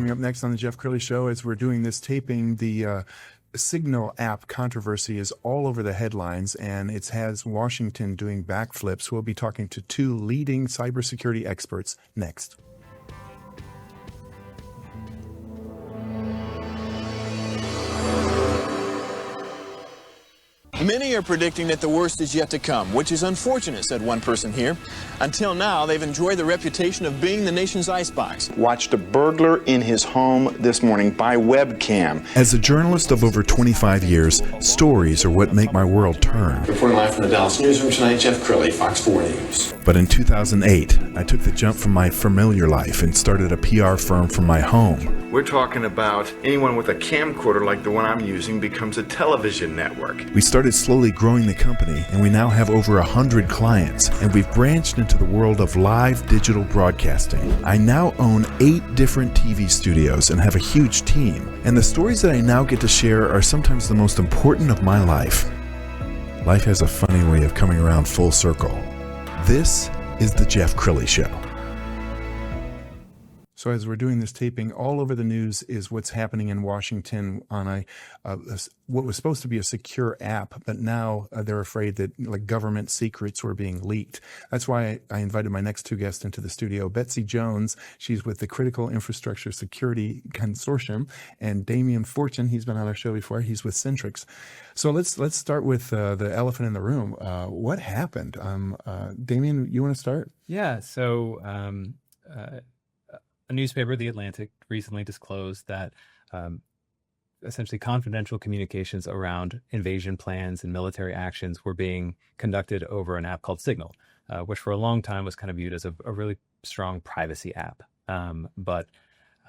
Coming up next on the Jeff Crilley Show, as we're doing this taping, the Signal app controversy is all over the headlines, and it has Washington doing backflips. We'll be talking to two leading cybersecurity experts next. Many are predicting that the worst is yet to come, which is unfortunate, said one person here. Until now, they've enjoyed the reputation of being the nation's icebox. Watched a burglar in his home this morning by webcam. As a journalist of over 25 years, stories are what make my world turn. Reporting live from the Dallas newsroom tonight, Jeff Crilley, Fox 4 News. But in 2008, I took the jump from my familiar life and started a PR firm from my home. We're talking about anyone with a camcorder like the one I'm using becomes a television network. We started slowly growing the company, and we now have over 100 clients, and we've branched into the world of live digital broadcasting. I now own 8 different TV studios and have a huge team, and the stories that I now get to share are sometimes the most important of my life. Life has a funny way of coming around full circle. This is the Jeff Crilley Show. So as we're doing this taping, all over the news is what's happening in Washington on what was supposed to be a secure app, but now they're afraid that government secrets were being leaked. That's why I invited my next two guests into the studio. Betsy Jones, she's with the Critical Infrastructure Security Consortium, and Damian Fortune, he's been on our show before. He's with Centrix. So let's start with the elephant in the room. What happened? Damian, you want to start? Yeah. So. A newspaper, The Atlantic, recently disclosed that essentially confidential communications around invasion plans and military actions were being conducted over an app called Signal, which for a long time was kind of viewed as a really strong privacy app. But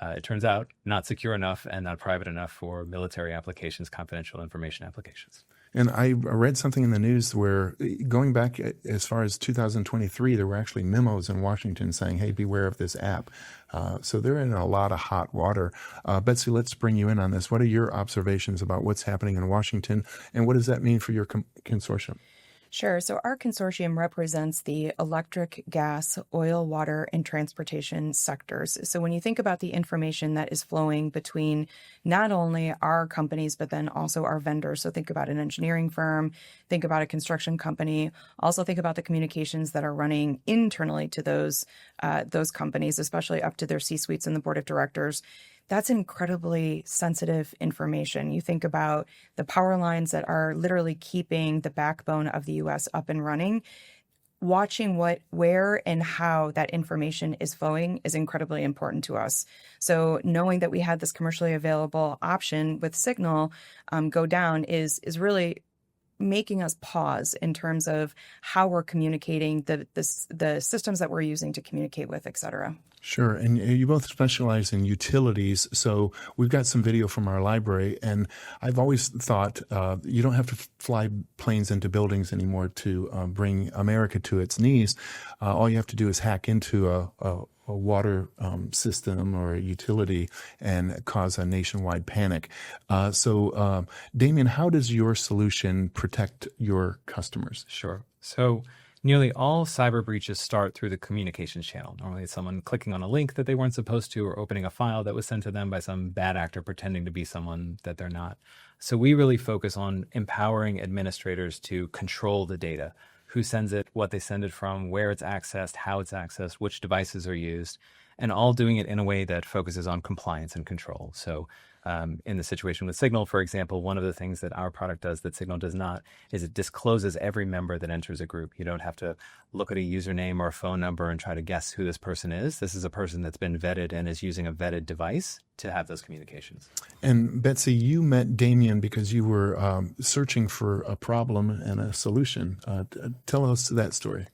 it turns out not secure enough and not private enough for military applications, confidential information applications. And I read something in the news where going back as far as 2023, there were actually memos in Washington saying, hey, beware of this app. So they're in a lot of hot water. Betsy, let's bring you in on this. What are your observations about what's happening in Washington, and what does that mean for your consortium? Sure. So our consortium represents the electric, gas, oil, water, and transportation sectors. So when you think about the information that is flowing between not only our companies, but then also our vendors. So think about an engineering firm, think about a construction company, also think about the communications that are running internally to those companies, especially up to their C-suites and the board of directors. That's incredibly sensitive information. You think about the power lines that are literally keeping the backbone of the U.S. up and running. Watching where and how that information is flowing is incredibly important to us. So knowing that we had this commercially available option with Signal go down is really making us pause in terms of how we're communicating, the systems that we're using to communicate with, et cetera. Sure. And you both specialize in utilities. So we've got some video from our library. And I've always thought you don't have to fly planes into buildings anymore to bring America to its knees. All you have to do is hack into a water system or a utility and cause a nationwide panic. So Damian, how does your solution protect your customers? Sure. So nearly all cyber breaches start through the communications channel. Normally it's someone clicking on a link that they weren't supposed to, or opening a file that was sent to them by some bad actor pretending to be someone that they're not. So we really focus on empowering administrators to control the data. Who sends it, what they send it from, where it's accessed, how it's accessed, which devices are used, and all doing it in a way that focuses on compliance and control. So in the situation with Signal, for example, one of the things that our product does that Signal does not is it discloses every member that enters a group. You don't have to look at a username or a phone number and try to guess who this person is. This is a person that's been vetted and is using a vetted device to have those communications. And Betsy, you met Damian because you were searching for a problem and a solution. Tell us that story.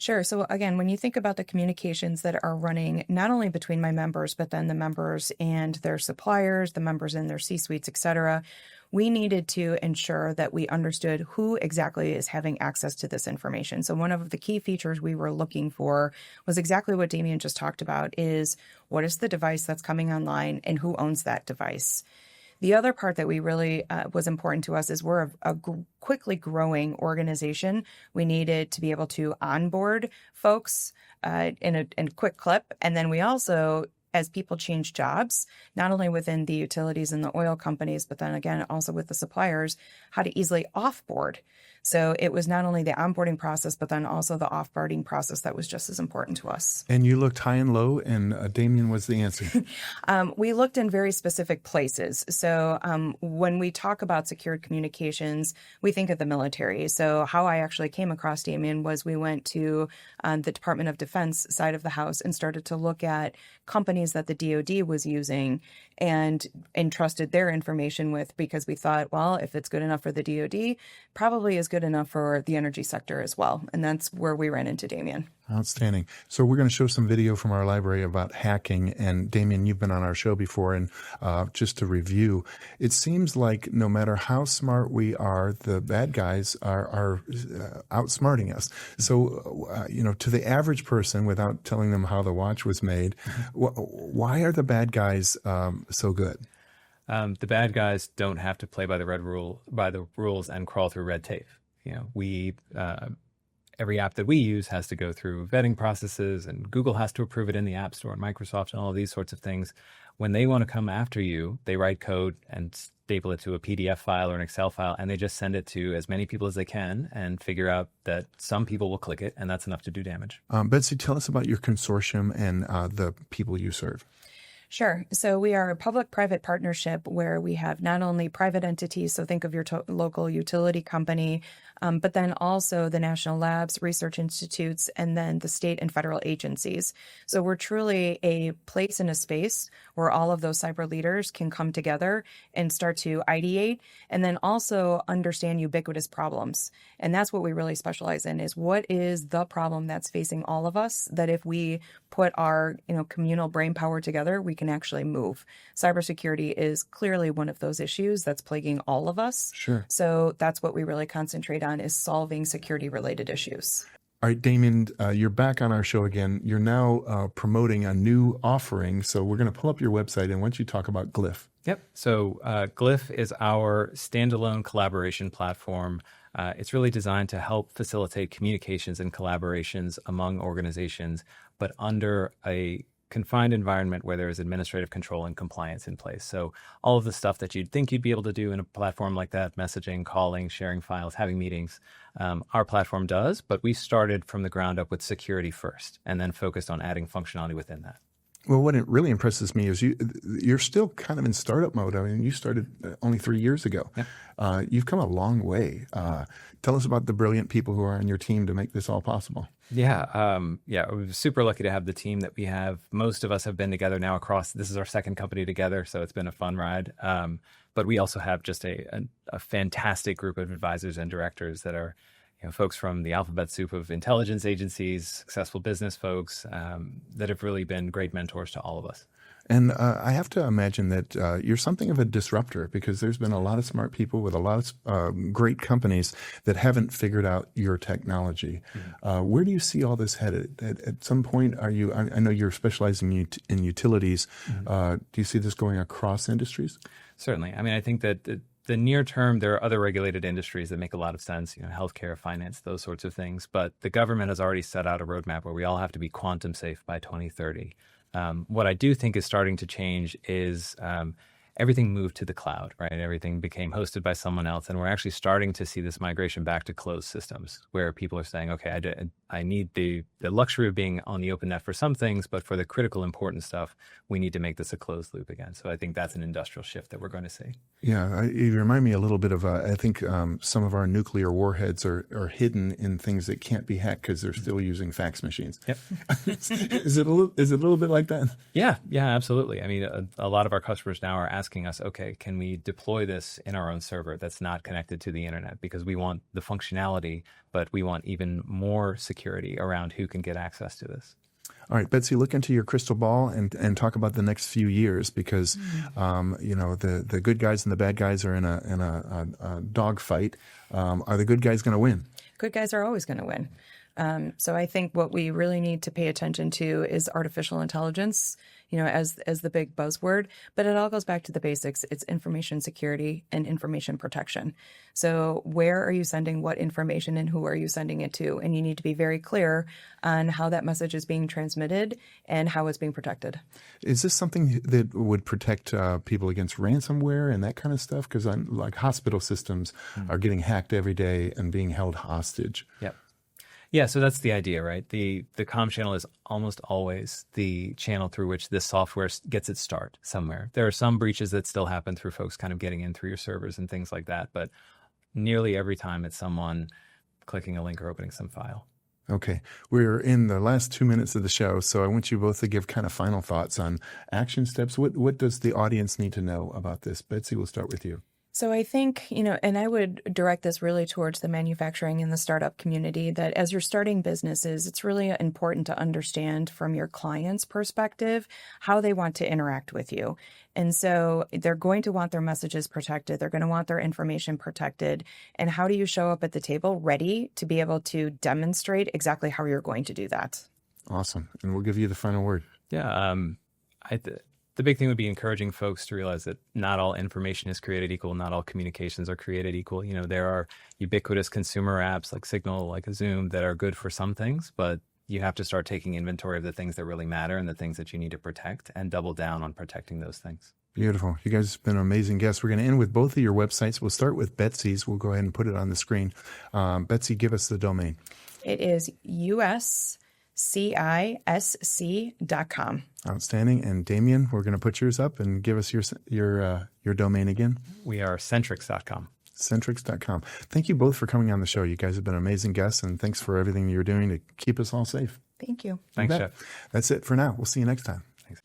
Sure. So again, when you think about the communications that are running not only between my members, but then the members and their suppliers, the members and their C-suites, et cetera, we needed to ensure that we understood who exactly is having access to this information. So one of the key features we were looking for was exactly what Damian just talked about, is what is the device that's coming online and who owns that device. The other part that we really was important to us is we're a quickly growing organization. We needed to be able to onboard folks in a quick clip. And then we also as people change jobs, not only within the utilities and the oil companies, but then again, also with the suppliers, how to easily offboard. So it was not only the onboarding process, but then also the offboarding process that was just as important to us. And you looked high and low, and Damien was the answer. We looked in very specific places. So when we talk about secured communications, we think of the military. So how I actually came across Damien was we went to the Department of Defense side of the house and started to look at companies that the DoD was using and entrusted their information with, because we thought, well, if it's good enough for the DoD, probably is good enough for the energy sector as well. And that's where we ran into Damien. Outstanding. So we're going to show some video from our library about hacking. And Damien, you've been on our show before. And just to review, it seems like no matter how smart we are, the bad guys are outsmarting us. So, to the average person, without telling them how the watch was made, why are the bad guys so good? The bad guys don't have to play by the rules and crawl through red tape. Every app that we use has to go through vetting processes, and Google has to approve it in the App Store, and Microsoft, and all of these sorts of things. When they want to come after you, they write code and staple it to a PDF file or an Excel file, and they just send it to as many people as they can and figure out that some people will click it, and that's enough to do damage. Betsy, tell us about your consortium and the people you serve. Sure. So we are a public-private partnership where we have not only private entities, so think of your local utility company, but then also the national labs, research institutes, and then the state and federal agencies. So we're truly a place and a space where all of those cyber leaders can come together and start to ideate and then also understand ubiquitous problems. And that's what we really specialize in, is what is the problem that's facing all of us, that if we put our communal brain power together, we can actually move. Cybersecurity is clearly one of those issues that's plaguing all of us. Sure. So that's what we really concentrate on, is solving security-related issues. All right, Damien, you're back on our show again. You're now promoting a new offering. So we're going to pull up your website, and once you talk about Glyph. Yep. So Glyph is our standalone collaboration platform. It's really designed to help facilitate communications and collaborations among organizations, but under a confined environment where there is administrative control and compliance in place. So all of the stuff that you'd think you'd be able to do in a platform like that, messaging, calling, sharing files, having meetings, our platform does, but we started from the ground up with security first and then focused on adding functionality within that. Well, what it really impresses me is you're still kind of in startup mode. I mean, you started only 3 years ago. Yeah. You've come a long way. Tell us about the brilliant people who are on your team to make this all possible. Yeah. We're super lucky to have the team that we have. Most of us have been together now this is our second company together, so it's been a fun ride. But we also have just a fantastic group of advisors and directors that are folks from the alphabet soup of intelligence agencies, successful business folks that have really been great mentors to all of us. And I have to imagine that you're something of a disruptor, because there's been a lot of smart people with a lot of great companies that haven't figured out your technology. Mm-hmm. Where do you see all this headed? At some point, I know you're specializing in utilities. Mm-hmm. Do you see this going across industries? Certainly. I mean, I think that the near term, there are other regulated industries that make a lot of sense, healthcare, finance, those sorts of things. But the government has already set out a roadmap where we all have to be quantum safe by 2030. What I do think is starting to change is everything moved to the cloud, right? Everything became hosted by someone else. And we're actually starting to see this migration back to closed systems where people are saying, okay, I need the luxury of being on the open net for some things, but for the critical important stuff, we need to make this a closed loop again. So I think that's an industrial shift that we're going to see. Yeah, you remind me a little bit of, I think some of our nuclear warheads are hidden in things that can't be hacked because they're still using fax machines. Yep. Is it a little bit like that? Yeah, absolutely. I mean, a lot of our customers now are asking us, okay, can we deploy this in our own server that's not connected to the internet? Because we want the functionality, but we want even more security around who can get access to this. All right, Betsy, look into your crystal ball and talk about the next few years, because the good guys and the bad guys are in a dogfight. Are the good guys going to win? Good guys are always going to win. So I think what we really need to pay attention to is artificial intelligence. as the big buzzword, but it all goes back to the basics. It's information security and information protection. So where are you sending what information and who are you sending it to? And you need to be very clear on how that message is being transmitted and how it's being protected. Is this something that would protect people against ransomware and that kind of stuff? Because like hospital systems are getting hacked every day and being held hostage. Yep. Yeah, so that's the idea, right? The comm channel is almost always the channel through which this software gets its start somewhere. There are some breaches that still happen through folks kind of getting in through your servers and things like that, but nearly every time it's someone clicking a link or opening some file. Okay. We're in the last 2 minutes of the show, so I want you both to give kind of final thoughts on action steps. What does the audience need to know about this? Betsy, we'll start with you. So I think, and I would direct this really towards the manufacturing and the startup community, that as you're starting businesses, it's really important to understand from your client's perspective how they want to interact with you. And so they're going to want their messages protected. They're going to want their information protected. And how do you show up at the table ready to be able to demonstrate exactly how you're going to do that? Awesome. And we'll give you the final word. Yeah. The big thing would be encouraging folks to realize that not all information is created equal. Not all communications are created equal. There are ubiquitous consumer apps like Signal, like a Zoom, that are good for some things, but you have to start taking inventory of the things that really matter and the things that you need to protect and double down on protecting those things. Beautiful. You guys have been amazing guests. We're going to end with both of your websites. We'll start with Betsy's. We'll go ahead and put it on the screen. Betsy, give us the domain. It is uscisc.com. Outstanding. And Damien, we're going to put yours up and give us your domain again. We are Centrix.com. Centrix.com. Thank you both for coming on the show. You guys have been amazing guests, and thanks for everything you're doing to keep us all safe. Thank you. Thanks, Jeff. That's it for now. We'll see you next time. Thanks.